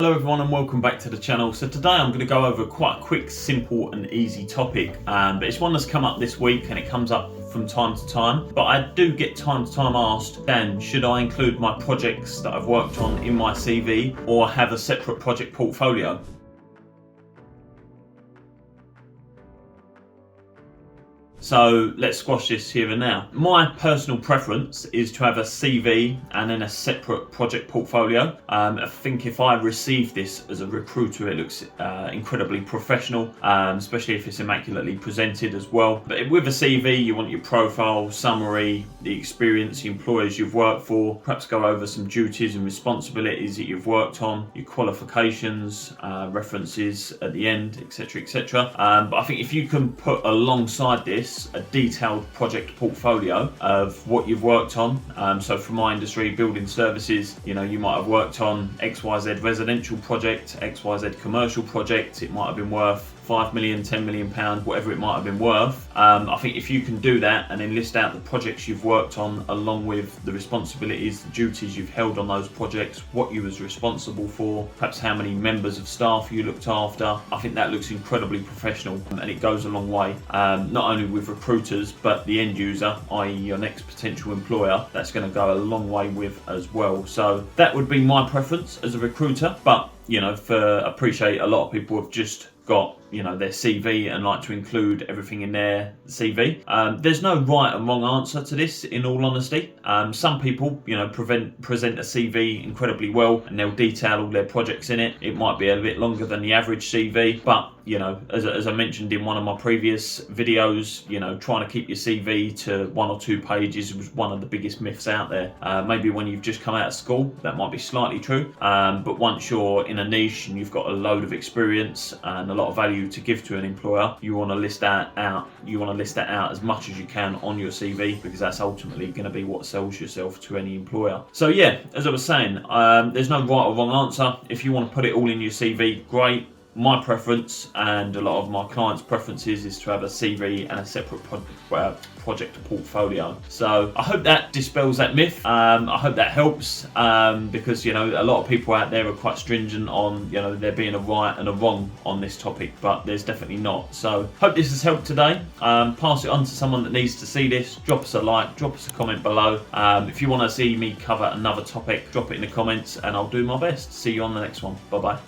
Hello everyone and welcome back to the channel. So today I'm going to go over quite a quick, simple and easy topic, but it's one that's come up this week and it comes up from time to time. But I do get time to time asked, Dan, should I include my projects that I've worked on in my CV or have a separate project portfolio? So let's squash this here and now. My personal preference is to have a CV and then a separate project portfolio. I think if I receive this as a recruiter, it looks incredibly professional, especially if it's immaculately presented as well. But with a CV, you want your profile, summary, the experience, the employers you've worked for, perhaps go over some duties and responsibilities that you've worked on, your qualifications, references at the end, etc., etc. But I think if you can put alongside this a detailed project portfolio of what you've worked on. So from my industry, building services, you might have worked on XYZ residential project, XYZ commercial project. It might have been worth 5 million, 10 million pounds, whatever it might have been worth. I think if you can do that and then list out the projects you've worked on along with the responsibilities, the duties you've held on those projects, what you was responsible for, perhaps how many members of staff you looked after, I think that looks incredibly professional and it goes a long way, not only with recruiters but the end user, i.e. your next potential employer, that's going to go a long way with as well. So that would be my preference as a recruiter, but appreciate a lot of people have just got their CV and like to include everything in their CV. There's no right and wrong answer to this, in all honesty. Some people present a CV incredibly well and they'll detail all their projects in it. It might be a bit longer than the average CV, but as I mentioned in one of my previous videos, trying to keep your CV to 1 or 2 pages was one of the biggest myths out there. Maybe when you've just come out of school, that might be slightly true, but once you're in a niche and you've got a load of experience and a lot of value to give to an employer, you want to list that out. You want to list that out as much as you can on your CV, because that's ultimately going to be what sells yourself to any employer. So yeah, as I was saying, there's no right or wrong answer. If you want to put it all in your CV, great. My preference and a lot of my clients' preferences is to have a CV and a separate project portfolio. So I hope that dispels that myth. I hope that helps, because a lot of people out there are quite stringent on there being a right and a wrong on this topic, but there's definitely not. So hope this has helped today. Pass it on to someone that needs to see this. Drop us a like, drop us a comment below. If you want to see me cover another topic, drop it in the comments and I'll do my best. See you on the next one. Bye bye.